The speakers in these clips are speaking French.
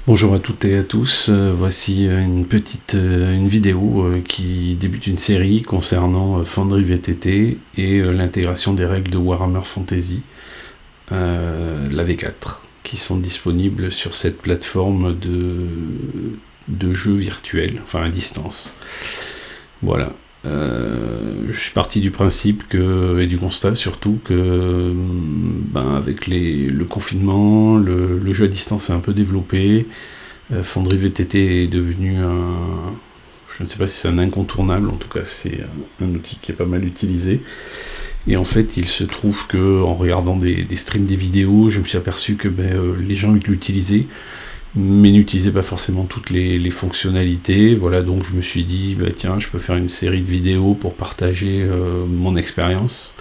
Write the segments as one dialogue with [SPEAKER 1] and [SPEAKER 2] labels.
[SPEAKER 1] Bonjour à toutes et à tous, voici une vidéo qui débute une série concernant Foundry VTT et l'intégration des règles de Warhammer Fantasy, la V4, qui sont disponibles sur cette plateforme de jeux virtuels, enfin à distance. Voilà. Je suis parti du principe et du constat surtout que avec le confinement, le jeu à distance est un peu développé. Foundry VTT est devenu je ne sais pas si c'est un incontournable, en tout cas c'est un outil qui est pas mal utilisé. Et en fait il se trouve que en regardant des streams, des vidéos, je me suis aperçu que les gens l'utilisaient, mais n'utilisait pas forcément toutes les fonctionnalités. Voilà, donc je me suis dit, tiens, je peux faire une série de vidéos pour partager mon expérience.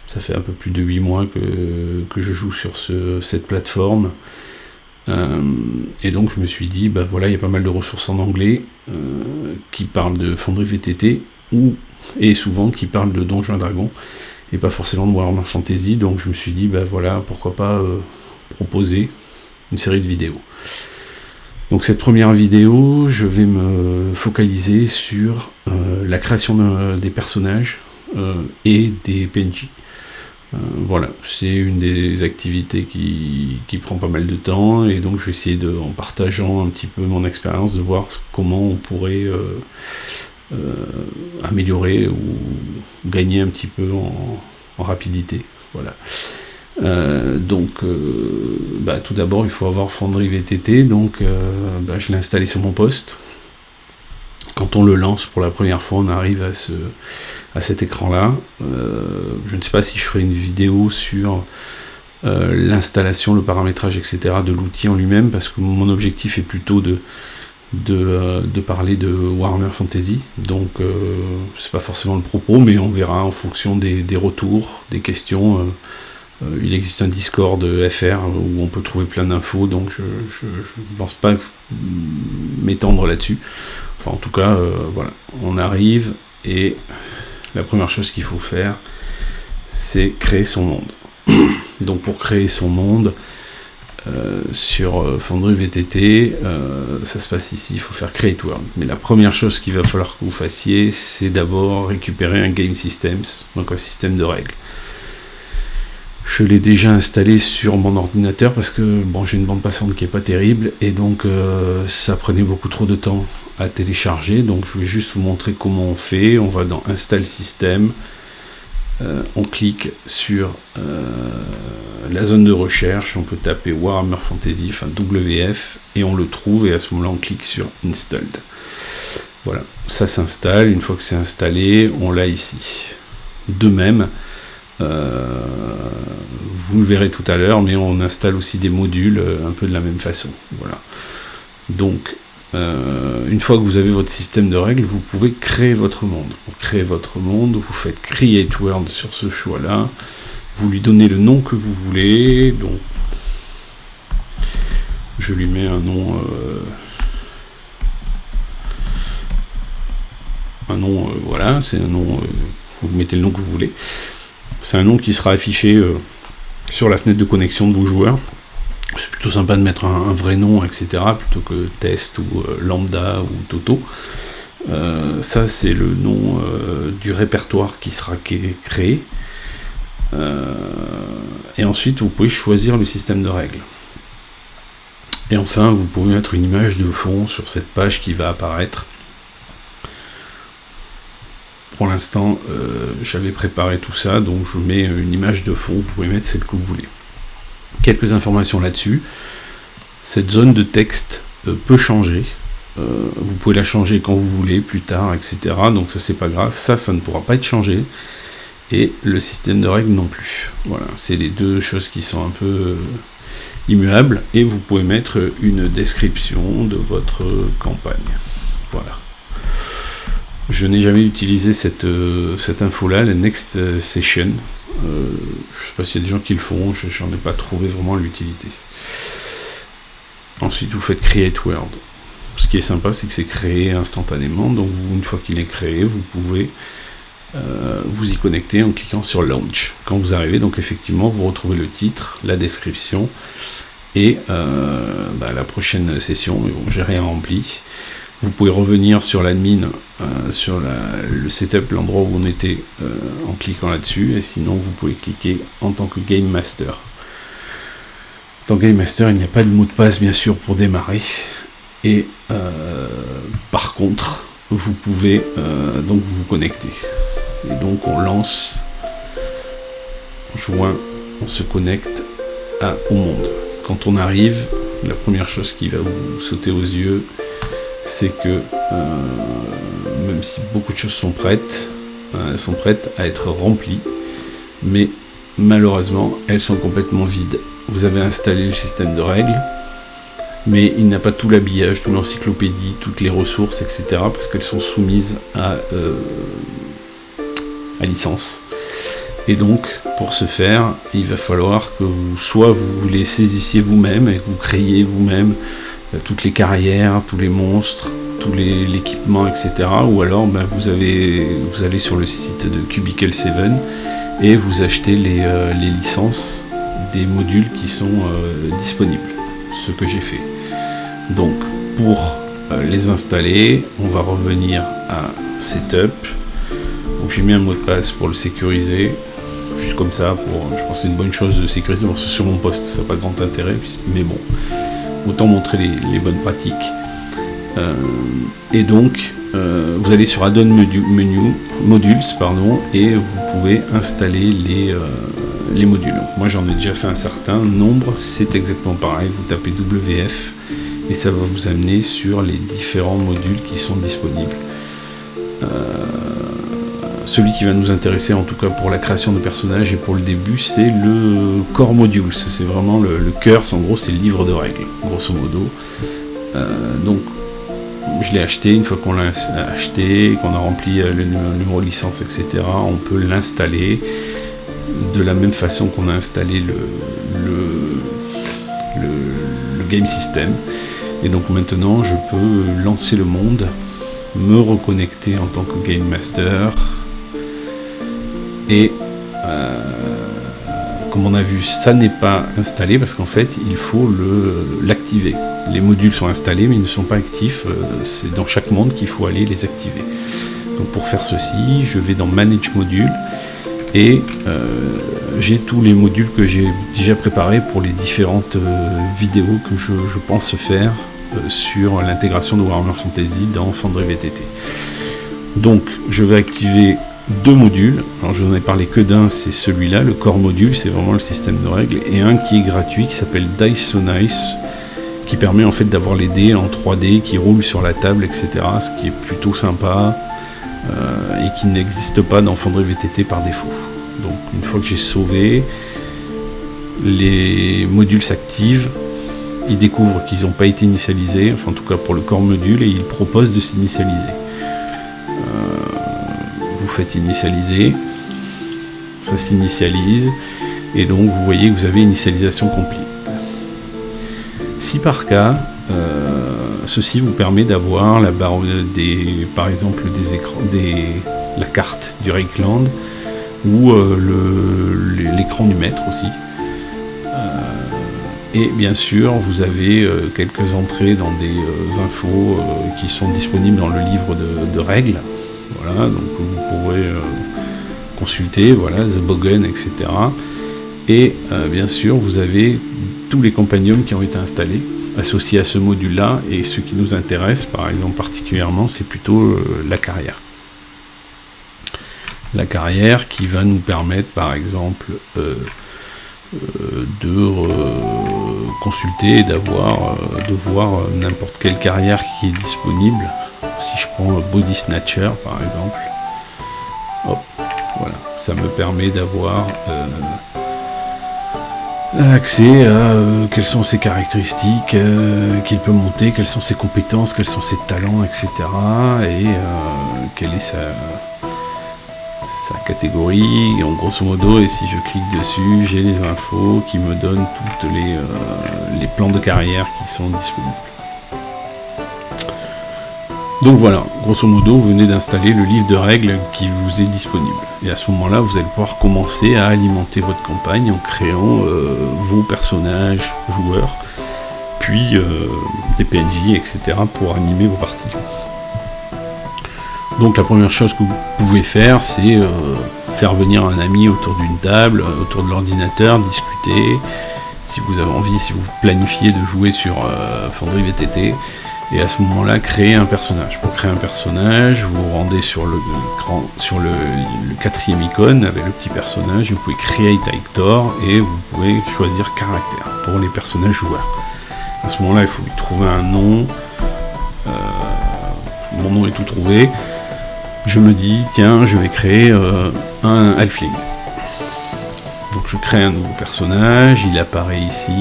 [SPEAKER 1] Ça fait un peu plus de 8 mois que je joue sur cette plateforme. Et donc je me suis dit, voilà, il y a pas mal de ressources en anglais qui parlent de Foundry VTT, et souvent qui parlent de Donjons & Dragons, et pas forcément de Warhammer Fantasy. Donc je me suis dit, voilà, pourquoi pas proposer une série de vidéos. Donc cette première vidéo, je vais me focaliser sur la création des personnages et des PNJ. Voilà, c'est une des activités qui prend pas mal de temps, et donc je vais essayer en partageant un petit peu mon expérience, de voir comment on pourrait améliorer ou gagner un petit peu en rapidité. Voilà. Tout d'abord il faut avoir Foundry VTT, donc je l'ai installé sur mon poste. Quand on le lance pour la première fois, on arrive à cet écran là. Je ne sais pas si je ferai une vidéo sur l'installation, le paramétrage, etc. de l'outil en lui-même, parce que mon objectif est plutôt de parler de Warhammer Fantasy, donc c'est pas forcément le propos, mais on verra en fonction des retours, des questions. Il existe un Discord FR où on peut trouver plein d'infos, donc je ne pense pas m'étendre là-dessus. Enfin, en tout cas, voilà, on arrive, et la première chose qu'il faut faire, c'est créer son monde. Donc pour créer son monde sur Foundry VTT, ça se passe ici, il faut faire Create World. Mais la première chose qu'il va falloir que vous fassiez, c'est d'abord récupérer un Game Systems, donc un système de règles. Je l'ai déjà installé sur mon ordinateur parce que j'ai une bande passante qui est pas terrible, et donc ça prenait beaucoup trop de temps à télécharger. Donc je vais juste vous montrer comment on fait. On va dans Install System, on clique sur la zone de recherche, on peut taper Warhammer Fantasy, enfin WF, et on le trouve, et à ce moment-là on clique sur Installed. Voilà, ça s'installe. Une fois que c'est installé, on l'a ici. De même, vous le verrez tout à l'heure, mais on installe aussi des modules un peu de la même façon. Voilà. Donc, une fois que vous avez votre système de règles, vous pouvez créer votre monde. Pour créer votre monde, vous faites Create World sur ce choix-là. Vous lui donnez le nom que vous voulez. Donc, je lui mets un nom. Voilà, c'est un nom. Vous mettez le nom que vous voulez. C'est un nom qui sera affiché sur la fenêtre de connexion de vos joueurs. C'est plutôt sympa de mettre un vrai nom, etc., plutôt que Test ou Lambda ou Toto. Ça, c'est le nom du répertoire qui sera créé. Et ensuite, vous pouvez choisir le système de règles. Et enfin, vous pouvez mettre une image de fond sur cette page qui va apparaître. Pour l'instant, j'avais préparé tout ça, donc je mets une image de fond. Vous pouvez mettre celle que vous voulez. Quelques informations là-dessus. Cette zone de texte peut changer. Vous pouvez la changer quand vous voulez, plus tard, etc. Donc ça, c'est pas grave. Ça ne pourra pas être changé. Et le système de règles non plus. Voilà, c'est les deux choses qui sont un peu immuables. Et vous pouvez mettre une description de votre campagne. Voilà. Je n'ai jamais utilisé cette info-là, la Next Session. Je ne sais pas s'il y a des gens qui le font, j'en ai pas trouvé vraiment l'utilité. Ensuite, vous faites Create World. Ce qui est sympa, c'est que c'est créé instantanément. Donc, une fois qu'il est créé, vous pouvez vous y connecter en cliquant sur Launch. Quand vous arrivez, donc effectivement, vous retrouvez le titre, la description et la prochaine session, j'ai rien rempli. Vous pouvez revenir sur l'admin, sur le setup, l'endroit où on était, en cliquant là-dessus, et sinon vous pouvez cliquer en tant que Game Master. En tant que Game Master, il n'y a pas de mot de passe bien sûr pour démarrer, et par contre, vous pouvez donc vous connecter. Et donc on lance, on se connecte au monde. Quand on arrive, la première chose qui va vous sauter aux yeux, c'est que même si beaucoup de choses sont prêtes, elles sont prêtes à être remplies, mais malheureusement elles sont complètement vides. Vous avez installé le système de règles, mais il n'a pas tout l'habillage, toute l'encyclopédie, toutes les ressources, etc. parce qu'elles sont soumises à licence. Et donc, pour ce faire, il va falloir que vous les saisissiez vous-même et que vous créiez vous-même toutes les carrières, tous les monstres, tout l'équipement, etc. Ou alors vous allez sur le site de Cubicle 7 et vous achetez les licences des modules qui sont disponibles, ce que j'ai fait. Donc pour les installer, on va revenir à Setup. Donc j'ai mis un mot de passe pour le sécuriser, juste comme ça, je pense que c'est une bonne chose de sécuriser. Bon, c'est sur mon poste, ça n'a pas grand intérêt, mais bon, autant montrer les bonnes pratiques. Et donc vous allez sur Add-on Modules, et vous pouvez installer les modules. Donc, moi j'en ai déjà fait un certain nombre, c'est exactement pareil, vous tapez WF et ça va vous amener sur les différents modules qui sont disponibles. Celui qui va nous intéresser, en tout cas pour la création de personnages et pour le début, c'est le Core Modules. C'est vraiment le cœur, en gros c'est le livre de règles, grosso modo. Donc je l'ai acheté, une fois qu'on l'a acheté, qu'on a rempli le numéro de licence, etc., on peut l'installer de la même façon qu'on a installé le game system. Et donc maintenant je peux lancer le monde, me reconnecter en tant que Game Master, et comme on a vu, ça n'est pas installé parce qu'en fait il faut l'activer. Les modules sont installés mais ils ne sont pas actifs, c'est dans chaque monde qu'il faut aller les activer. Donc pour faire ceci, je vais dans Manage Module et j'ai tous les modules que j'ai déjà préparés pour les différentes vidéos que je pense faire sur l'intégration de Warhammer Fantasy dans Foundry VTT. Donc je vais activer deux modules. Alors je vous en ai parlé que d'un, c'est celui-là, le Core Module, c'est vraiment le système de règles, et un qui est gratuit qui s'appelle Dice So Nice, qui permet en fait d'avoir les dés en 3D qui roulent sur la table, etc. Ce qui est plutôt sympa et qui n'existe pas dans Foundry VTT par défaut. Donc une fois que j'ai sauvé, les modules s'activent, ils découvrent qu'ils n'ont pas été initialisés, enfin en tout cas pour le Core Module, et ils proposent de s'initialiser. Vous faites initialiser, ça s'initialise, et donc vous voyez que vous avez initialisation complète. Si par cas, ceci vous permet d'avoir la barre par exemple des écrans, la carte du Reikland ou l'écran du maître aussi. Et bien sûr, vous avez quelques entrées dans des infos qui sont disponibles dans le livre de règles. Voilà, donc vous pourrez consulter, voilà, The Bogen, etc. Et bien sûr, vous avez tous les compagnons qui ont été installés, associés à ce module-là, et ce qui nous intéresse, par exemple, particulièrement, c'est plutôt la carrière. La carrière qui va nous permettre, par exemple, de consulter et de voir n'importe quelle carrière qui est disponible. Si je prends Body Snatcher par exemple, hop, voilà, ça me permet d'avoir accès à quelles sont ses caractéristiques qu'il peut monter, quelles sont ses compétences, quels sont ses talents, etc. Et quelle est sa catégorie, en grosso modo. Et si je clique dessus, j'ai les infos qui me donnent toutes les plans de carrière qui sont disponibles. Donc voilà, grosso modo, vous venez d'installer le livre de règles qui vous est disponible. Et à ce moment-là, vous allez pouvoir commencer à alimenter votre campagne en créant vos personnages, joueurs, puis des PNJ, etc. pour animer vos parties. Donc la première chose que vous pouvez faire, c'est faire venir un ami autour d'une table, autour de l'ordinateur, discuter, si vous avez envie, si vous planifiez de jouer sur Foundry VTT, et à ce moment-là, créer un personnage. Pour créer un personnage, vous vous rendez sur le quatrième icône avec le petit personnage, vous pouvez Create Actor, et vous pouvez choisir caractère pour les personnages joueurs. À ce moment-là, il faut lui trouver un nom. Mon nom est tout trouvé. Je me dis, tiens, je vais créer un halfling. Donc je crée un nouveau personnage, il apparaît ici,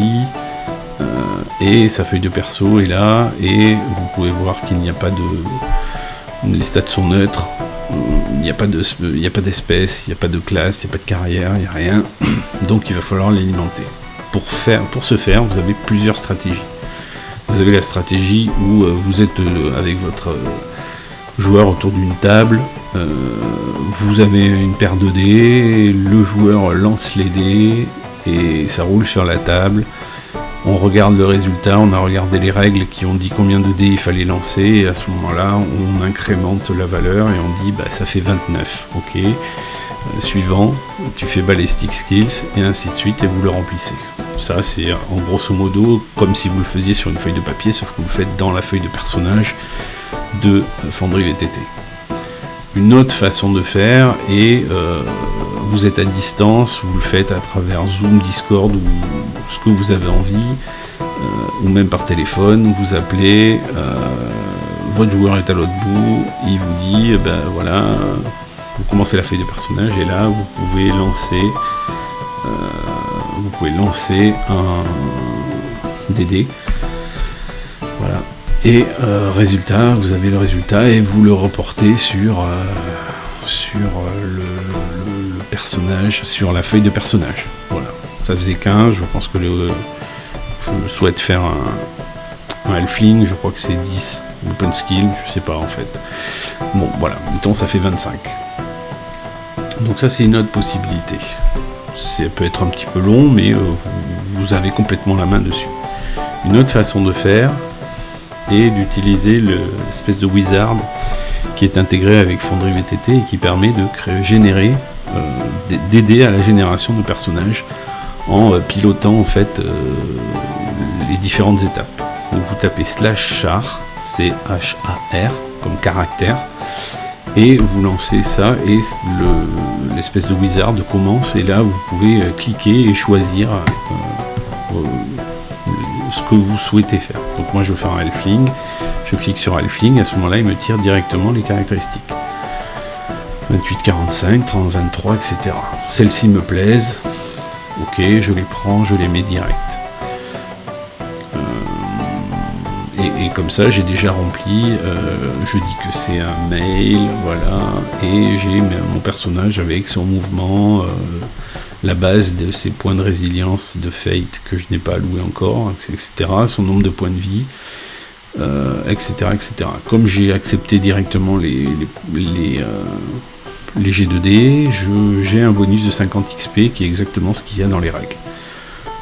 [SPEAKER 1] et sa feuille de perso est là, et vous pouvez voir qu'il n'y a pas de... Les stats sont neutres, il n'y a pas d'espèce, il n'y a pas de classe, il n'y a pas de carrière, il n'y a rien. Donc il va falloir l'alimenter. Pour ce faire, vous avez plusieurs stratégies. Vous avez la stratégie où vous êtes avec votre joueur autour d'une table, vous avez une paire de dés, le joueur lance les dés et ça roule sur la table. On regarde le résultat, on a regardé les règles qui ont dit combien de dés il fallait lancer, et à ce moment-là, on incrémente la valeur et on dit ça fait 29, ok. Suivant, tu fais Ballistic Skills, et ainsi de suite, et vous le remplissez. Ça, c'est en grosso modo comme si vous le faisiez sur une feuille de papier, sauf que vous le faites dans la feuille de personnage de Foundry VTT. Une autre façon de faire est vous êtes à distance, vous le faites à travers Zoom, Discord ou ce que vous avez envie, ou même par téléphone, vous appelez, votre joueur est à l'autre bout, il vous dit voilà, vous commencez la feuille de personnage et là vous pouvez lancer un DD. Voilà. Et résultat, vous avez le résultat et vous le reportez sur le personnage, sur la feuille de personnage. Voilà. Ça faisait 15, je pense que je souhaite faire un halfling, je crois que c'est 10 open skill, je sais pas en fait. Bon voilà, mettons ça fait 25. Donc ça c'est une autre possibilité. Ça peut être un petit peu long, mais vous avez complètement la main dessus. Une autre façon de faire est d'utiliser l'espèce de wizard qui est intégré avec Foundry VTT et qui permet de d'aider à la génération de personnages en pilotant en fait les différentes étapes. Donc vous tapez /char, C-H-A-R comme caractère, et vous lancez ça et l'espèce de wizard commence, et là vous pouvez cliquer et choisir ce que vous souhaitez faire. Donc moi je veux faire un halfling, je clique sur halfling, à ce moment là il me tire directement les caractéristiques 28, 45, 30, 23, etc. Celles-ci me plaisent, ok, je les prends, je les mets direct. Et comme ça j'ai déjà rempli, je dis que c'est un mail, voilà, et j'ai mon personnage avec son mouvement, la base de ses points de résilience, de fate que je n'ai pas alloué encore, etc., son nombre de points de vie, etc., etc. Comme j'ai accepté directement les G2D, j'ai un bonus de 50 XP qui est exactement ce qu'il y a dans les règles.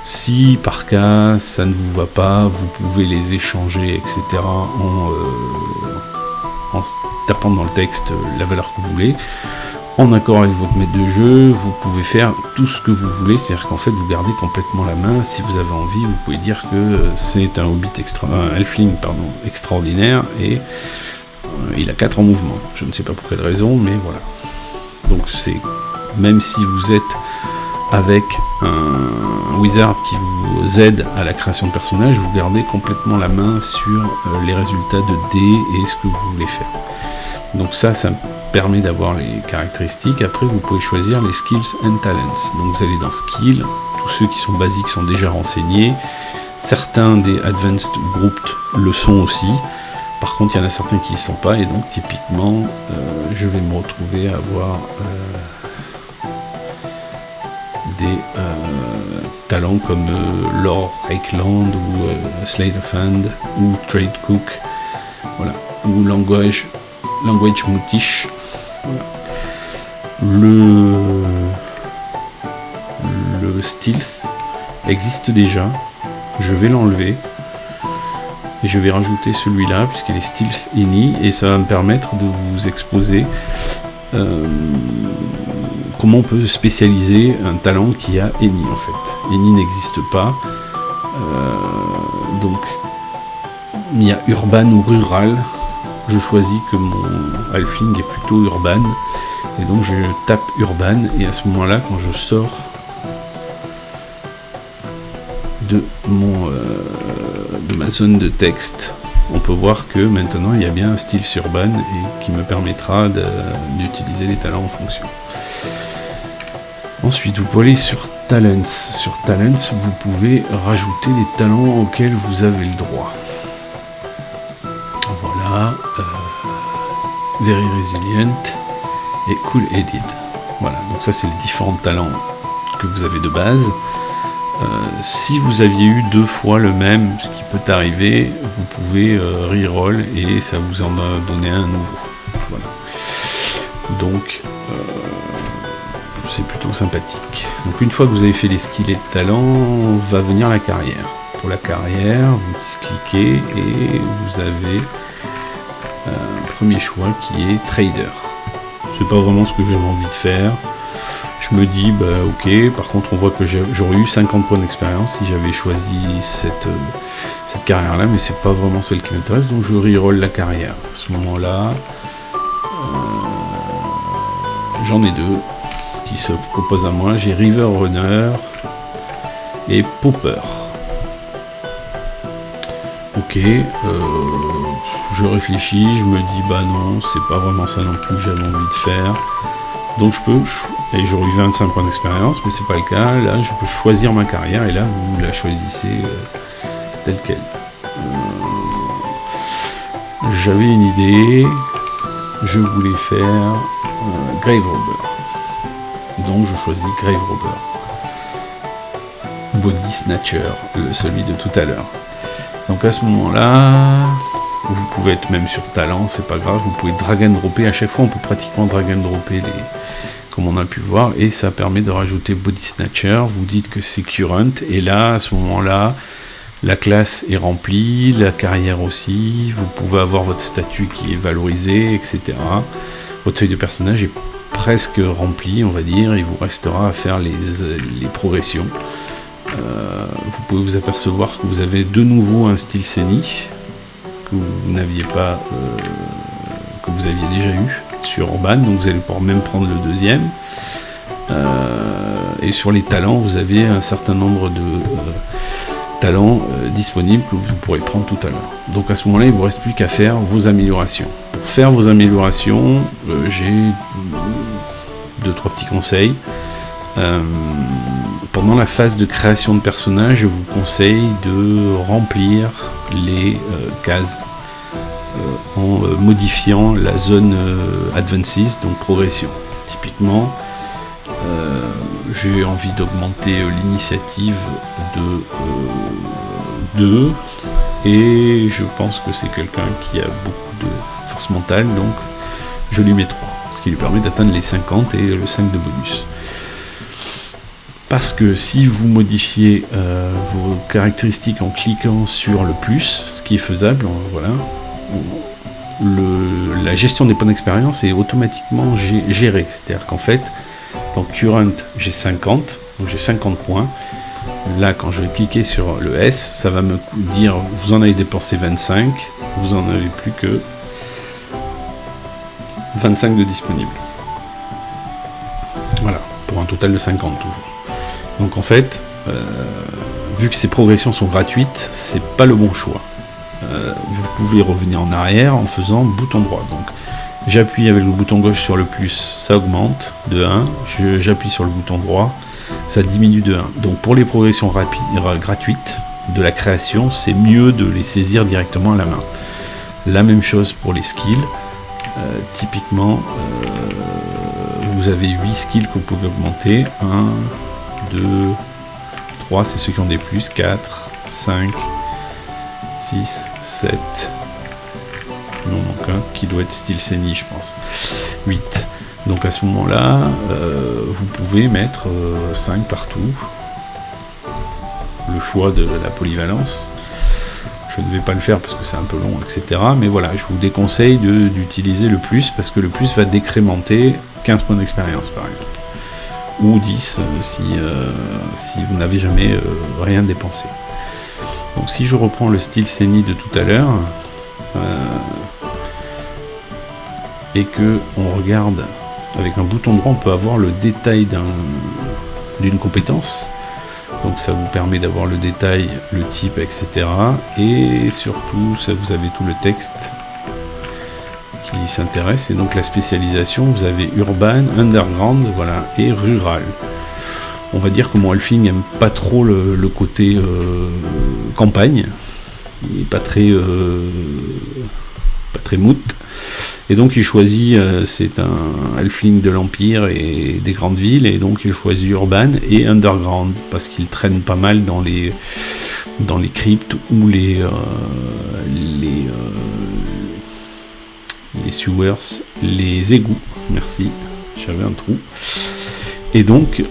[SPEAKER 1] Si par cas ça ne vous va pas, vous pouvez les échanger, etc. en tapant dans le texte la valeur que vous voulez. En accord avec votre maître de jeu, vous pouvez faire tout ce que vous voulez, c'est-à-dire qu'en fait vous gardez complètement la main. Si vous avez envie, vous pouvez dire que c'est un halfling extraordinaire et il a 4 en mouvement. Je ne sais pas pour quelle raison, mais voilà. Donc même si vous êtes avec un wizard qui vous aide à la création de personnages, vous gardez complètement la main sur les résultats de dés et ce que vous voulez faire. Donc ça permet d'avoir les caractéristiques. Après vous pouvez choisir les skills and talents. Donc vous allez dans skill, tous ceux qui sont basiques sont déjà renseignés, certains des advanced grouped le sont aussi. Par contre il y en a certains qui ne sont pas, et donc typiquement je vais me retrouver à avoir des talents comme Lore Rakeland ou Slate of Hand ou Trade Cook. Voilà. ou language Mutish. Voilà. Le stealth existe déjà, je vais l'enlever et je vais rajouter celui-là puisqu'il est stealth any et ça va me permettre de vous exposer comment on peut spécialiser un talent qui a any en fait. Any n'existe pas, donc il y a urban ou rural. Je choisis que mon halfling est plutôt urban et donc je tape urban et à ce moment-là quand je sors de ma zone de texte, on peut voir que maintenant il y a bien un style urban et qui me permettra d'utiliser les talents en fonction. Ensuite vous pouvez aller sur Talents. Sur Talents vous pouvez rajouter les talents auxquels vous avez le droit. Voilà, Very Resilient et Cool Headed. Voilà, donc ça c'est les différents talents que vous avez de base. Si vous aviez eu 2 fois le même, ce qui peut arriver, vous pouvez reroll et ça vous en a donné un nouveau. Voilà. Donc c'est plutôt sympathique. Donc une fois que vous avez fait les skills et le talent, va venir la carrière. Pour la carrière, vous cliquez et vous avez un premier choix qui est Trader. C'est pas vraiment ce que j'avais envie de faire. Je me dis, bah ok, par contre on voit que j'aurais eu 50 points d'expérience si j'avais choisi cette carrière-là, mais c'est pas vraiment celle qui m'intéresse, donc je reroll la carrière. À ce moment-là, j'en ai 2 qui se proposent à moi. J'ai River Runner et Popper. Ok, je réfléchis, je me dis, bah non, c'est pas vraiment ça non plus que j'avais envie de faire. Donc je peux, et j'aurais eu 25 points d'expérience, mais c'est pas le cas. Là, je peux choisir ma carrière, et là, vous la choisissez telle qu'elle. J'avais une idée, je voulais faire Grave Robber. Donc je choisis Grave Robber. Body Snatcher, celui de tout à l'heure. Donc à ce moment-là, vous pouvez être même sur talent, c'est pas grave, vous pouvez drag and dropper, à chaque fois on peut pratiquement drag and dropper comme on a pu voir, et ça permet de rajouter Body Snatcher, vous dites que c'est current, et là, à ce moment-là, la classe est remplie, la carrière aussi, vous pouvez avoir votre statut qui est valorisé, etc. Votre feuille de personnage est presque remplie, on va dire, il vous restera à faire les progressions. Vous pouvez vous apercevoir que vous avez de nouveau un style scénique que vous n'aviez pas, que vous aviez déjà eu sur Urban, donc vous allez pouvoir même prendre le deuxième. Et sur les talents, vous avez un certain nombre de talents disponibles que vous pourrez prendre tout à l'heure. Donc à ce moment-là, il ne vous reste plus qu'à faire vos améliorations. Pour faire vos améliorations, j'ai 2-3 petits conseils. Pendant la phase de création de personnage, je vous conseille de remplir les cases en modifiant la zone Advances, donc progression. Typiquement, j'ai envie d'augmenter l'initiative de 2 et je pense que c'est quelqu'un qui a beaucoup de force mentale, donc je lui mets 3, ce qui lui permet d'atteindre les 50 et le 5 de bonus. Parce que si vous modifiez vos caractéristiques en cliquant sur le plus, ce qui est faisable, voilà, la gestion des points d'expérience est automatiquement gérée. C'est-à-dire qu'en fait, dans Current, j'ai 50, donc j'ai 50 points. Là, quand je vais cliquer sur le S, ça va me dire vous en avez dépensé 25, vous en avez plus que 25 de disponibles. Voilà, pour un total de 50 toujours. Donc en fait, vu que ces progressions sont gratuites, c'est pas le bon choix. Vous pouvez revenir en arrière en faisant bouton droit. Donc j'appuie avec le bouton gauche sur le plus, ça augmente de 1. J'appuie sur le bouton droit, ça diminue de 1. Donc pour les progressions gratuites de la création, c'est mieux de les saisir directement à la main. La même chose pour les skills. Typiquement, vous avez 8 skills que vous pouvez augmenter. 1, 2, 3, c'est ceux qui ont des plus, 4, 5, 6, 7, Il en manque un qui doit être style Seni, je pense. 8. Donc à ce moment-là, vous pouvez mettre 5 partout. Le choix de la polyvalence. Je ne vais pas le faire parce que c'est un peu long, etc. Mais voilà, je vous déconseille d'utiliser le plus parce que le plus va décrémenter 15 points d'expérience par exemple. Ou 10 si vous n'avez jamais rien dépensé. Donc si je reprends le style Seni de tout à l'heure et que on regarde avec un bouton droit, on peut avoir le détail d'une compétence. Donc ça vous permet d'avoir le détail, le type, etc. Et surtout, ça, vous avez tout le texte qui s'intéresse. Et donc la spécialisation, vous avez urban, underground, voilà, et rural. On va dire que mon Elfling n'aime pas trop le côté campagne. Il n'est pas très mout. Et donc il choisit, c'est un Elfling de l'Empire et des grandes villes, et donc il choisit urban et underground, parce qu'il traîne pas mal dans les cryptes ou les sewers, les égouts, merci, j'avais un trou. Et donc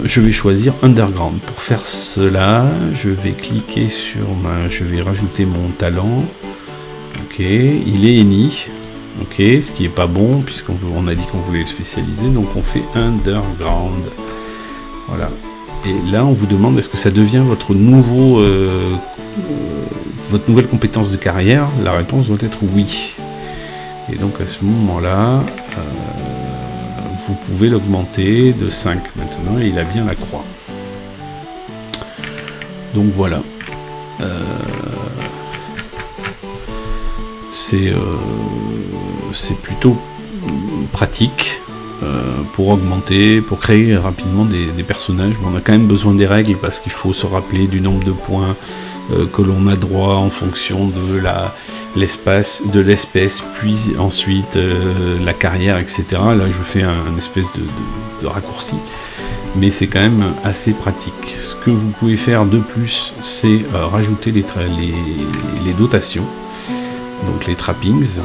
[SPEAKER 1] je vais choisir underground. Pour faire cela, je vais cliquer sur je vais rajouter mon talent. Ok, il est Eni, ok, ce qui est pas bon puisqu'on a dit qu'on voulait le spécialiser, donc on fait underground. Voilà. Et là, on vous demande est-ce que ça devient votre nouvelle compétence de carrière. La réponse doit être oui. Et donc à ce moment-là, vous pouvez l'augmenter de 5 maintenant, et il a bien la croix. Donc voilà. C'est plutôt pratique pour augmenter, pour créer rapidement des personnages. Bon, on a quand même besoin des règles parce qu'il faut se rappeler du nombre de points que l'on a droit en fonction de l'espèce, puis ensuite la carrière, etc. Là, je fais un espèce de raccourci, mais c'est quand même assez pratique. Ce que vous pouvez faire de plus, c'est rajouter les dotations. Donc les trappings,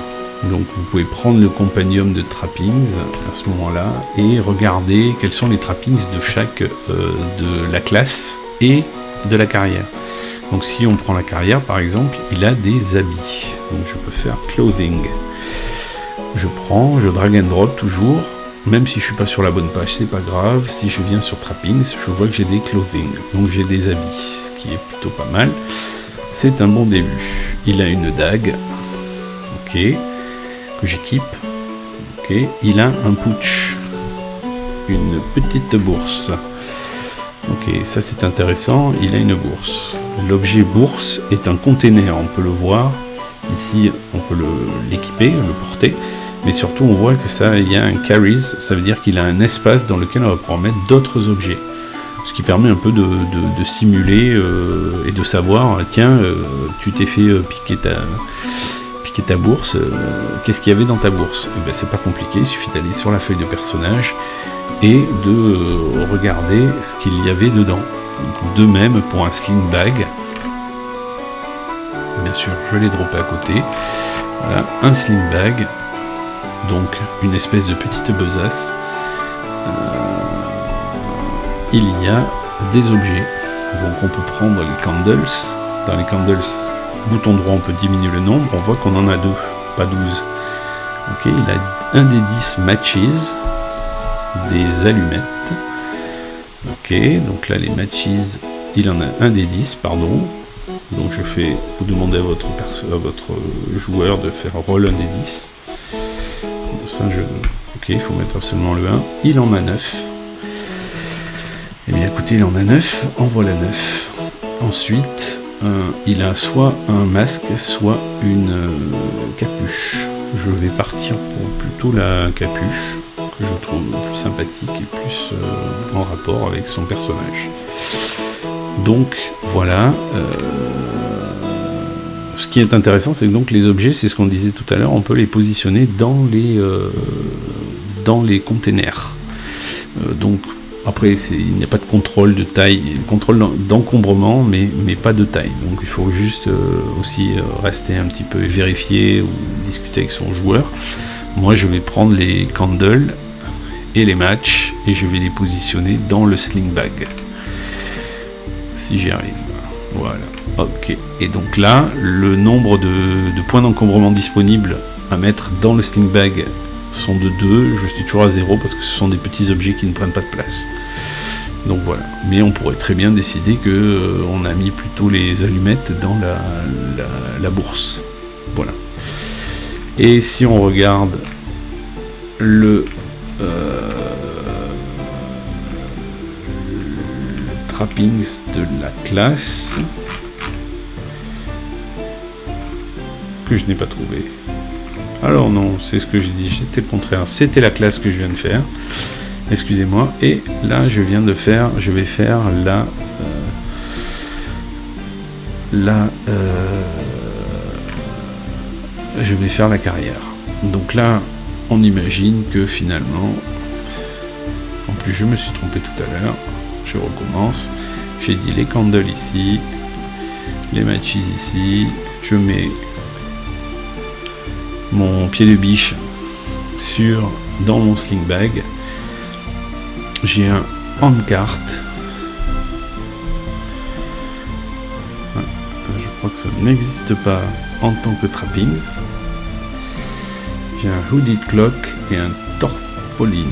[SPEAKER 1] donc vous pouvez prendre le compendium de trappings à ce moment-là et regarder quels sont les trappings de chaque de la classe et de la carrière. Donc si on prend la carrière par exemple, il a des habits, donc je peux faire clothing. Je drag and drop toujours, même si je suis pas sur la bonne page, c'est pas grave. Si je viens sur trappings, je vois que j'ai des clothing, donc j'ai des habits, ce qui est plutôt pas mal. C'est un bon début. Il a une dague. Ok, que j'équipe. Ok, il a un pooch, une petite bourse. Ok, ça c'est intéressant, il a une bourse. L'objet bourse est un container, on peut le voir. Ici, on peut l'équiper, le porter. Mais surtout, on voit que il y a un carries, ça veut dire qu'il a un espace dans lequel on va pouvoir mettre d'autres objets. Ce qui permet un peu de simuler et de savoir, tiens, tu t'es fait piquer ta bourse, qu'est-ce qu'il y avait dans ta bourse? Et ben, c'est pas compliqué, il suffit d'aller sur la feuille de personnage et de regarder ce qu'il y avait dedans. Donc, de même pour un sling bag, bien sûr je vais les dropper à côté. Voilà, un sling bag, donc une espèce de petite besace. Il y a des objets, donc on peut prendre les candles. Dans les candles, bouton droit, on peut diminuer le nombre, on voit qu'on en a 2, pas 12. Ok, il a un des 10 matches, des allumettes. Ok, donc là les matches, il en a un des 10, pardon. Donc vous demandez à votre joueur de faire roll un des 10. Ça, ok, il faut mettre absolument le 1. Il en a 9. Eh bien écoutez, il en a 9, en voilà 9. Ensuite, il a soit un masque, soit une capuche. Je vais partir pour plutôt la capuche, que je trouve plus sympathique et plus en rapport avec son personnage. Donc voilà. Ce qui est intéressant, c'est que donc les objets, c'est ce qu'on disait tout à l'heure, on peut les positionner dans les containers. Donc Après, il n'y a pas de contrôle de taille, contrôle d'encombrement, mais pas de taille. Donc il faut juste aussi rester un petit peu vérifier ou discuter avec son joueur. Moi, je vais prendre les candles et les matchs et je vais les positionner dans le sling bag. Si j'y arrive. Voilà. Ok. Et donc là, le nombre de points d'encombrement disponibles à mettre dans le sling bag sont de 2, je suis toujours à 0 parce que ce sont des petits objets qui ne prennent pas de place. Donc voilà. Mais on pourrait très bien décider que on a mis plutôt les allumettes dans la bourse. Voilà. Et si on regarde le trappings de la classe que je n'ai pas trouvé. Alors non, c'est ce que j'ai dit, c'était le contraire. C'était la classe que je viens de faire. Excusez-moi. Et là, je vais faire je vais faire la carrière. Donc là, on imagine que finalement, en plus je me suis trompé tout à l'heure, je recommence. J'ai dit les candles ici, les matches ici, je mets mon pied de biche dans mon sling bag. J'ai un handcart. Je crois que ça n'existe pas en tant que trappings. J'ai un hooded clock et un tarpaulin.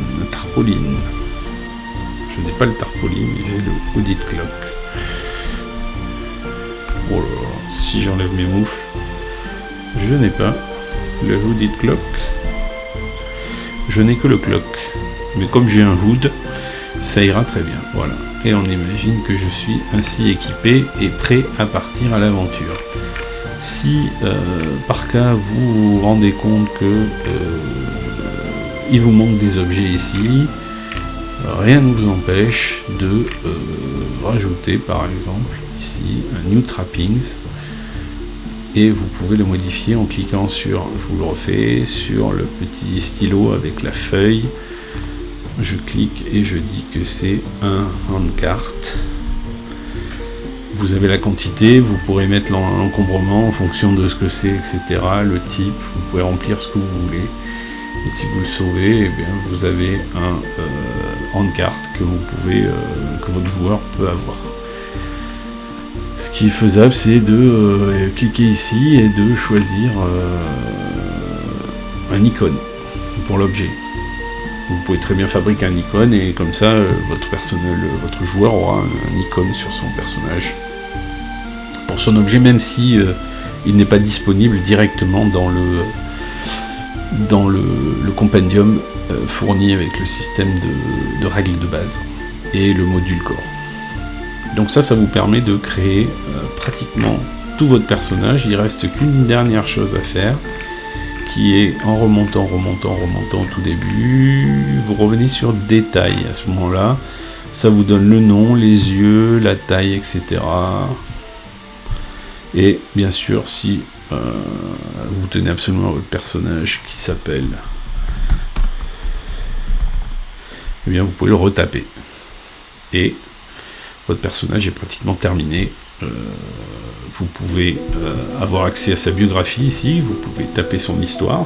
[SPEAKER 1] Je n'ai pas le tarpaulin, mais j'ai le hooded clock. Oh là là, si j'enlève mes moufles, je n'ai pas le hooded clock. Je n'ai que le clock. Mais comme j'ai un hood, ça ira très bien. Voilà. Et on imagine que je suis ainsi équipé et prêt à partir à l'aventure. Si par cas vous vous rendez compte que il vous manque des objets ici, rien ne vous empêche de rajouter par exemple ici un new trappings et vous pouvez le modifier en cliquant sur, je vous le refais, sur le petit stylo avec la feuille. Je clique et je dis que c'est un handcart. Vous avez la quantité, vous pourrez mettre l'encombrement en fonction de ce que c'est, etc. Le type, vous pouvez remplir ce que vous voulez. Et si vous le sauvez, eh bien, vous avez un handcart que que votre joueur peut avoir. Ce qui est faisable, c'est de cliquer ici et de choisir un icône pour l'objet. Vous pouvez très bien fabriquer un icône et comme ça, votre joueur aura un icône sur son personnage. Pour son objet, même si il n'est pas disponible directement dans le compendium fourni avec le système de règles de base et le module core. Donc ça vous permet de créer pratiquement tout votre personnage. Il reste qu'une dernière chose à faire, qui est en remontant au tout début, vous revenez sur détail. À ce moment-là, ça vous donne le nom, les yeux, la taille, etc. Et bien sûr, si vous tenez absolument votre personnage qui s'appelle, eh bien vous pouvez le retaper. Et votre personnage est pratiquement terminé. Vous pouvez avoir accès à sa biographie ici, vous pouvez taper son histoire.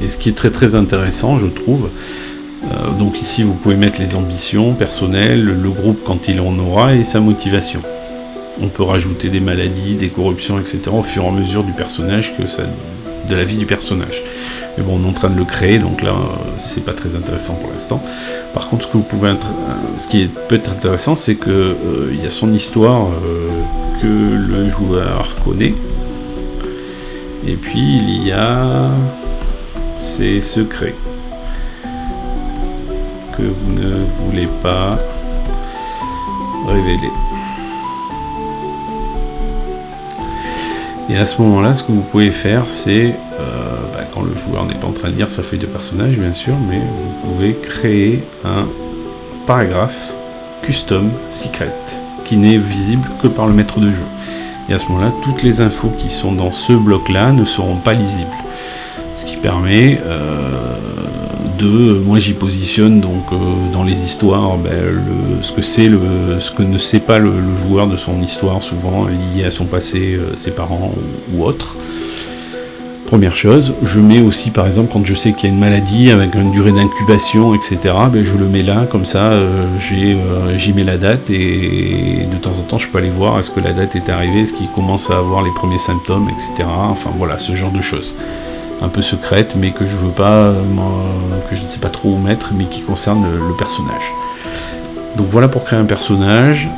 [SPEAKER 1] Et ce qui est très très intéressant, je trouve, donc ici vous pouvez mettre les ambitions personnelles, le groupe quand il en aura et sa motivation. On peut rajouter des maladies, des corruptions, etc. au fur et à mesure du personnage, de la vie du personnage. Mais bon, on est en train de le créer, donc là, c'est pas très intéressant pour l'instant. Par contre, ce qui peut être intéressant, c'est que il y a son histoire que le joueur connaît. Et puis, il y a ses secrets que vous ne voulez pas révéler. Et à ce moment-là, ce que vous pouvez faire, c'est, quand le joueur n'est pas en train de lire sa feuille de personnage, bien sûr, mais vous pouvez créer un paragraphe custom secret, qui n'est visible que par le maître de jeu. Et à ce moment-là, toutes les infos qui sont dans ce bloc-là ne seront pas lisibles. Ce qui permet moi j'y positionne donc dans les histoires ce que ne sait pas le joueur de son histoire, souvent lié à son passé, ses parents ou autre. Première chose, je mets aussi par exemple quand je sais qu'il y a une maladie avec une durée d'incubation, etc., je le mets là, comme ça j'y mets la date et de temps en temps je peux aller voir est-ce que la date est arrivée, est-ce qu'il commence à avoir les premiers symptômes, etc. Enfin voilà, ce genre de choses. Un peu secrètes, mais que je veux pas, que je ne sais pas trop où mettre, mais qui concernent le personnage. Donc voilà pour créer un personnage.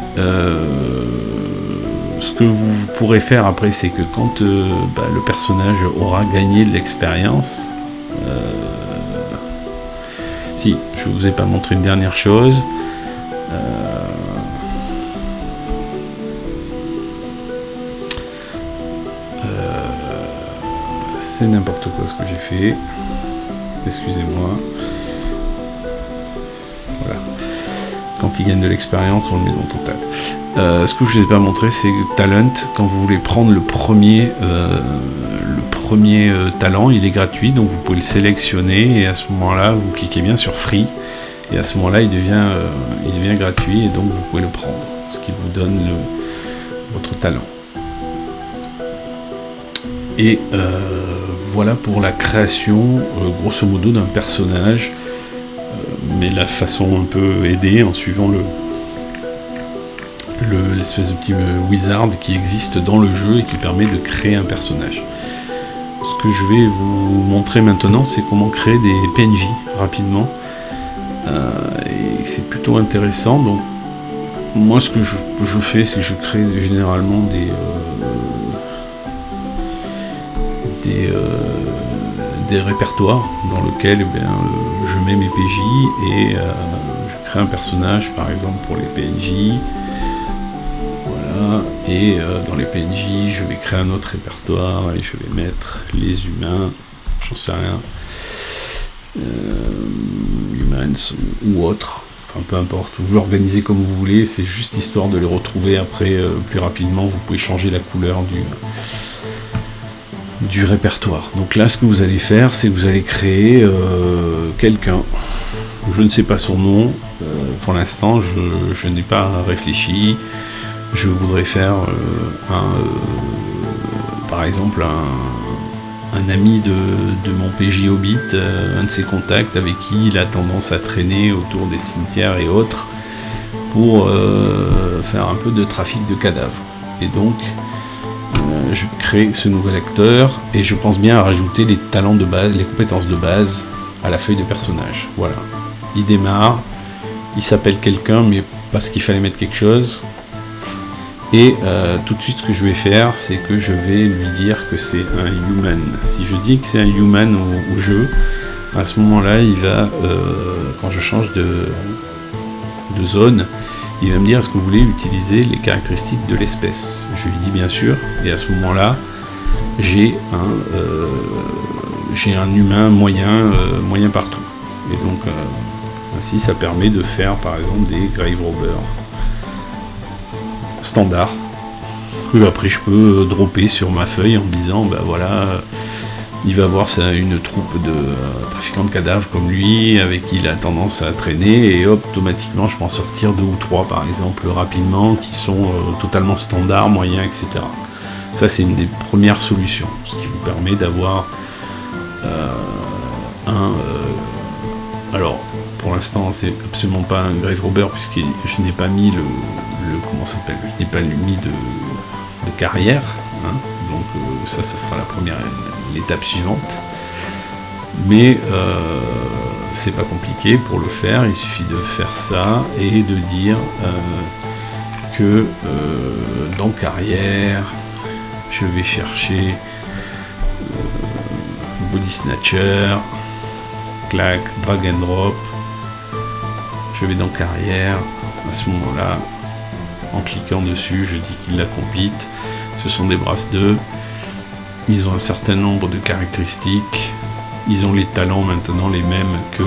[SPEAKER 1] Ce que vous pourrez faire après, c'est que quand le personnage aura gagné de l'expérience, si, je vous ai pas montré une dernière chose, c'est n'importe quoi ce que j'ai fait, excusez-moi. Voilà. Quand il gagne de l'expérience, on le met dans le total. Ce que je ne vous ai pas montré, c'est Talent. Quand vous voulez prendre le premier talent, il est gratuit, donc vous pouvez le sélectionner et à ce moment-là, vous cliquez bien sur Free et à ce moment-là, il devient gratuit et donc vous pouvez le prendre, ce qui vous donne votre talent. Et voilà pour la création, grosso modo, d'un personnage, mais la façon un peu aidée en suivant l'espèce de petit wizard qui existe dans le jeu et qui permet de créer un personnage. Ce que je vais vous montrer maintenant, c'est comment créer des PNJ rapidement. Et c'est plutôt intéressant. Donc, moi, ce que je fais, c'est que je crée généralement des répertoires dans lesquels je mets mes PJ et je crée un personnage, par exemple pour les PNJ. Voilà. Et dans les PNJ, je vais créer un autre répertoire et je vais mettre les humains, j'en sais rien, humans ou autres. Enfin, peu importe, vous l'organisez comme vous voulez, c'est juste histoire de les retrouver après plus rapidement. Vous pouvez changer la couleur du répertoire. Donc là, ce que vous allez faire, c'est que vous allez créer quelqu'un. Je ne sais pas son nom, pour l'instant, je n'ai pas réfléchi. Je voudrais faire par exemple un ami de mon PJ Hobbit, un de ses contacts avec qui il a tendance à traîner autour des cimetières et autres pour faire un peu de trafic de cadavres. Et donc je crée ce nouvel acteur et je pense bien à rajouter les talents de base, les compétences de base à la feuille de personnage. Voilà, il démarre, il s'appelle quelqu'un, mais parce qu'il fallait mettre quelque chose. Et tout de suite, ce que je vais faire, c'est que je vais lui dire que c'est un human. Si je dis que c'est un human au jeu, à ce moment-là, il va, quand je change de zone, il va me dire est-ce que vous voulez utiliser les caractéristiques de l'espèce. Je lui dis bien sûr, et à ce moment-là, j'ai un humain moyen partout. Et donc, ainsi, ça permet de faire, par exemple, des grave robbers standard. Et après, je peux dropper sur ma feuille en me disant, voilà, il va avoir une troupe de trafiquants de cadavres comme lui, avec qui il a tendance à traîner, et hop, automatiquement, je peux en sortir 2 ou 3, par exemple, rapidement, qui sont totalement standards, moyens, etc. Ça, c'est une des premières solutions, ce qui vous permet d'avoir alors, pour l'instant, c'est absolument pas un grave robber, puisque je n'ai pas mis comment ça s'appelle, je n'ai pas mis de carrière, hein, donc ça sera l'étape suivante. Mais c'est pas compliqué pour le faire, il suffit de faire ça et de dire que dans carrière, je vais chercher body snatcher, clac, drag and drop, je vais dans carrière, à ce moment-là, en cliquant dessus, je dis qu'il la complete. Ce sont des brasses 2, ils ont un certain nombre de caractéristiques, ils ont les talents maintenant les mêmes que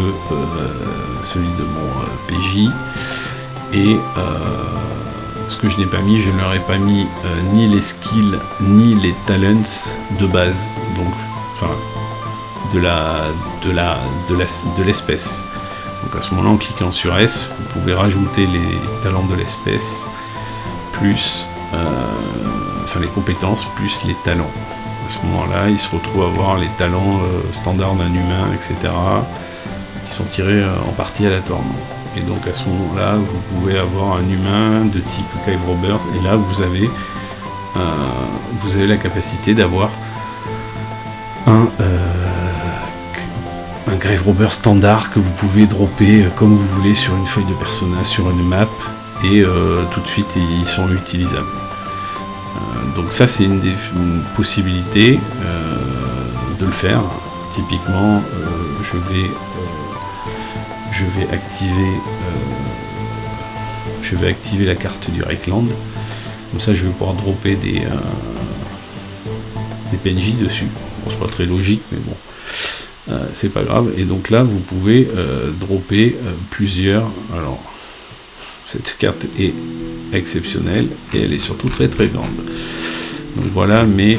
[SPEAKER 1] celui de mon PJ, et ce que je n'ai pas mis, je ne leur ai pas mis ni les skills ni les talents de base, donc enfin de l'espèce. Donc à ce moment-là, en cliquant sur S, vous pouvez rajouter les talents de l'espèce, plus les compétences, plus les talents. À ce moment-là, il se retrouve à avoir les talents standards d'un humain, etc., qui sont tirés en partie aléatoirement. Et donc à ce moment-là, vous pouvez avoir un humain de type Grave Robbers, et là vous avez la capacité d'avoir un Grave Robber standard que vous pouvez dropper comme vous voulez sur une feuille de personnage, sur une map, et tout de suite ils sont utilisables. Donc ça c'est une possibilité de le faire. Typiquement je vais activer la carte du Reikland. Comme ça je vais pouvoir dropper des PNJ dessus. Bon, c'est pas très logique mais bon. C'est pas grave, et donc là vous pouvez dropper plusieurs. Alors cette carte est exceptionnelle et elle est surtout très très grande. Donc voilà mes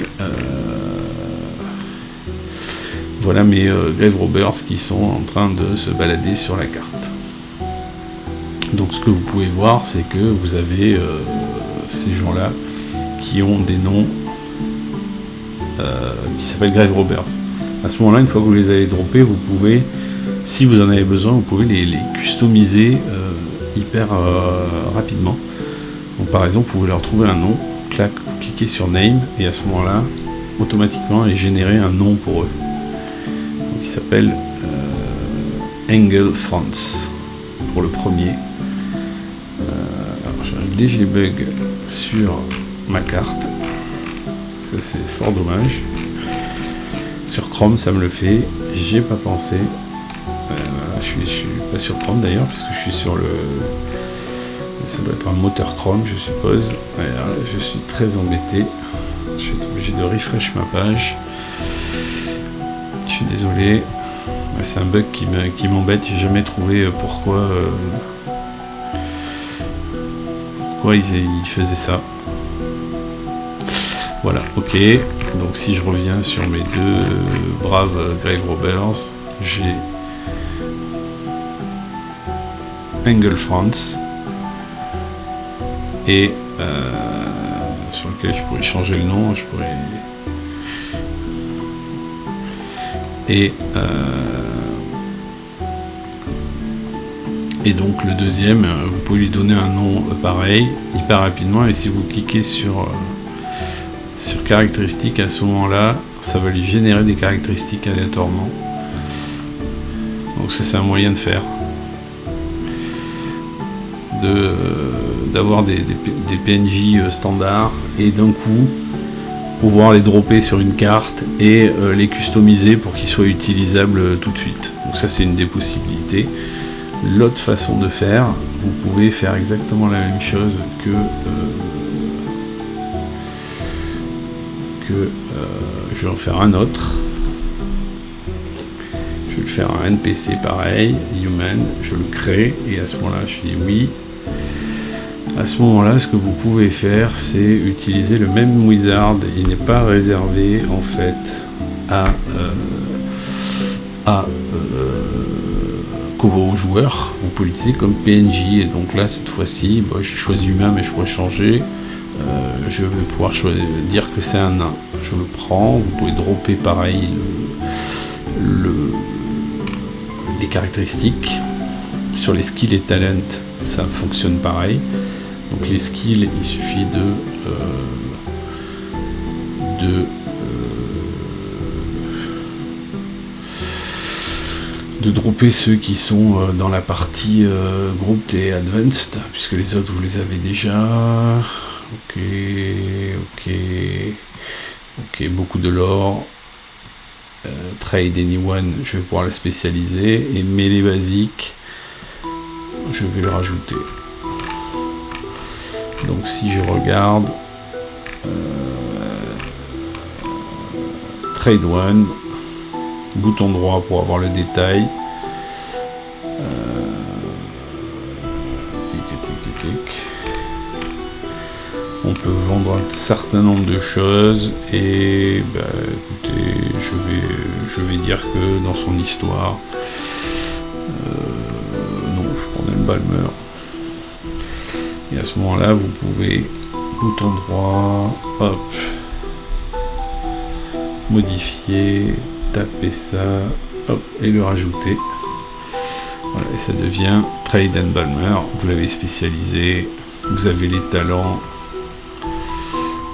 [SPEAKER 1] Grave Robbers qui sont en train de se balader sur la carte. Donc ce que vous pouvez voir, c'est que vous avez ces gens-là qui ont des noms qui s'appellent Grave Robbers. À ce moment-là, une fois que vous les avez droppés, vous pouvez, si vous en avez besoin, vous pouvez les customiser hyper rapidement. Donc par exemple, vous pouvez leur trouver un nom, cliquez sur Name, et à ce moment-là, automatiquement, il est généré un nom pour eux. Donc, il s'appelle Engel Franz, pour le premier. Alors j'ai un léger bug sur ma carte. Ça c'est fort dommage. Sur Chrome ça me le fait, j'ai pas pensé. Je suis pas sur Chrome d'ailleurs, puisque je suis sur le... Ça doit être un moteur Chrome je suppose. Alors, je suis très embêté. Je suis obligé de refresh ma page. Je suis désolé. C'est un bug qui m'embête, j'ai jamais trouvé pourquoi il faisait ça. Voilà, ok. Donc si je reviens sur mes deux braves Grave Robbers, j'ai Engel Franz et sur lequel je pourrais changer le nom, et donc le deuxième, vous pouvez lui donner un nom pareil, hyper rapidement, et si vous cliquez sur caractéristiques, à ce moment-là, ça va lui générer des caractéristiques aléatoirement. Donc ça c'est un moyen de faire. D'avoir des PNJ standards et d'un coup pouvoir les dropper sur une carte et les customiser pour qu'ils soient utilisables tout de suite. Donc ça c'est une des possibilités. L'autre façon de faire, vous pouvez faire exactement la même chose que je vais en faire un autre. Je vais le faire un NPC pareil, human, je le crée et à ce moment-là je dis oui. À ce moment-là, ce que vous pouvez faire, c'est utiliser le même wizard. Il n'est pas réservé en fait qu'aux joueurs. Vous pouvez l'utiliser comme PNJ. Et donc là, cette fois-ci, j'ai choisi humain, mais je pourrais changer. Je vais pouvoir dire que c'est un nain. Je le prends. Vous pouvez dropper pareil les caractéristiques. Sur les skills et talents, ça fonctionne pareil. Donc les skills, il suffit de dropper ceux qui sont dans la partie grouped et advanced, puisque les autres vous les avez déjà. Ok, beaucoup de lore. Trade anyone, je vais pouvoir le spécialiser, et mêlée basique, je vais le rajouter. Donc si je regarde Trade One, bouton droit pour avoir le détail, on peut vendre un certain nombre de choses, et écoutez, je vais dire que dans son histoire, non, je prends Balmer. Et à ce moment-là, vous pouvez, bouton droit, hop, modifier, taper ça, hop, et le rajouter. Voilà, et ça devient Trade and Balmer. Vous l'avez spécialisé, vous avez les talents.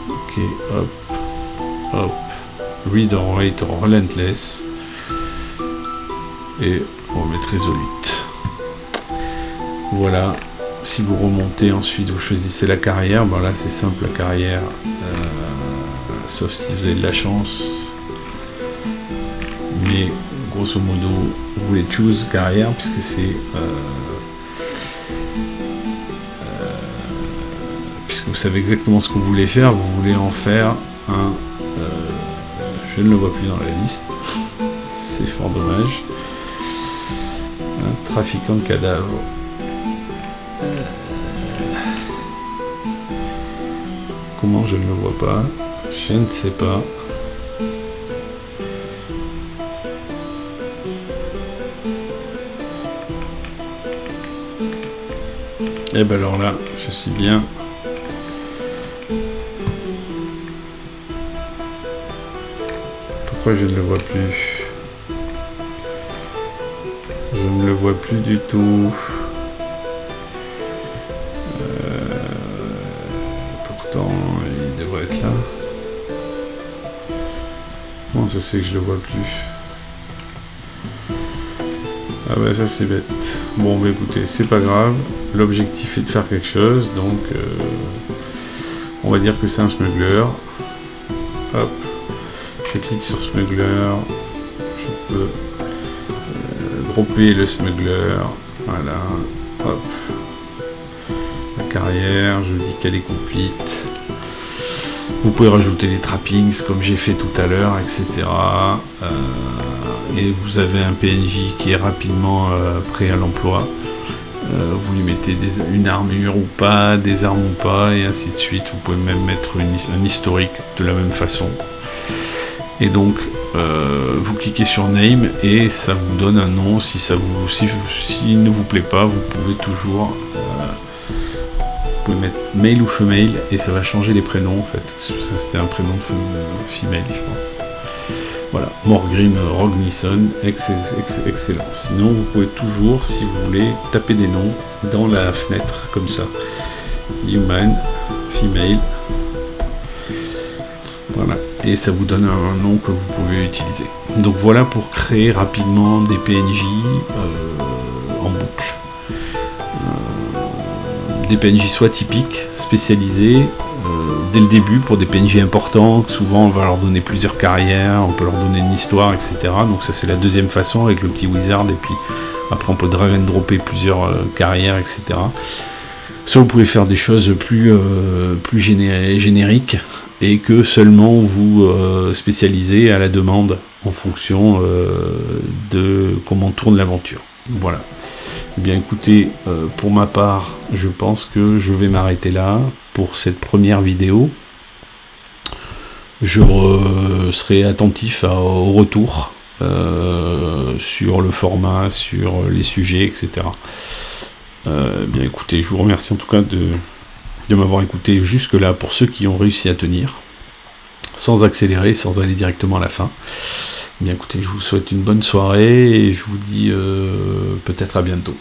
[SPEAKER 1] Ok, hop, hop, Read or Write or Relentless. Et on va mettre Resolute. Voilà. Si vous remontez ensuite, vous choisissez la carrière. Bon là c'est simple, la carrière, sauf si vous avez de la chance. Mais grosso modo, vous voulez choose carrière puisque c'est puisque vous savez exactement ce que vous voulez faire. Vous voulez en faire un. Je ne le vois plus dans la liste. C'est fort dommage. Un trafiquant de cadavres. Comment je ne le vois pas? Je ne sais pas. Et ben alors là, je suis bien. Pourquoi je ne le vois plus? Je ne le vois plus du tout. Pourtant, il devrait être là. Comment ça se fait que je le vois plus? Ah bah ça c'est bête. Bon bah écoutez, c'est pas grave. L'objectif est de faire quelque chose, donc on va dire que c'est un smuggler. Hop, je clique sur smuggler. Je peux dropper le smuggler. Voilà. Hop. La carrière, je dis qu'elle est complète. Vous pouvez rajouter les trappings comme j'ai fait tout à l'heure, etc. Et vous avez un PNJ qui est rapidement prêt à l'emploi. Vous lui mettez une armure ou pas, des armes ou pas, et ainsi de suite. Vous pouvez même mettre un historique de la même façon. Et donc, vous cliquez sur Name et ça vous donne un nom. Si s'il ne vous plaît pas, vous pouvez toujours mettre male ou female et ça va changer les prénoms en fait. Ça c'était un prénom de female, je pense. Voilà, Morgrim Rognisson, excellent. Sinon, vous pouvez toujours, si vous voulez, taper des noms dans la fenêtre, comme ça. Human, female. Voilà, et ça vous donne un nom que vous pouvez utiliser. Donc voilà pour créer rapidement des PNJ en boucle. Des PNJ soit typiques, spécialisés, dès le début pour des PNJ importants, souvent on va leur donner plusieurs carrières, on peut leur donner une histoire, etc. Donc ça c'est la deuxième façon avec le petit wizard, et puis après on peut drag and dropper plusieurs carrières, etc. Soit vous pouvez faire des choses plus génériques, et que seulement vous spécialisez à la demande en fonction de comment tourne l'aventure. Voilà. Eh bien écoutez, pour ma part, je pense que je vais m'arrêter là pour cette première vidéo. Je serai attentif au retour sur le format, sur les sujets, etc. Bien écoutez, je vous remercie en tout cas de m'avoir écouté jusque là pour ceux qui ont réussi à tenir, sans accélérer, sans aller directement à la fin. Bien écoutez, je vous souhaite une bonne soirée et je vous dis peut-être à bientôt.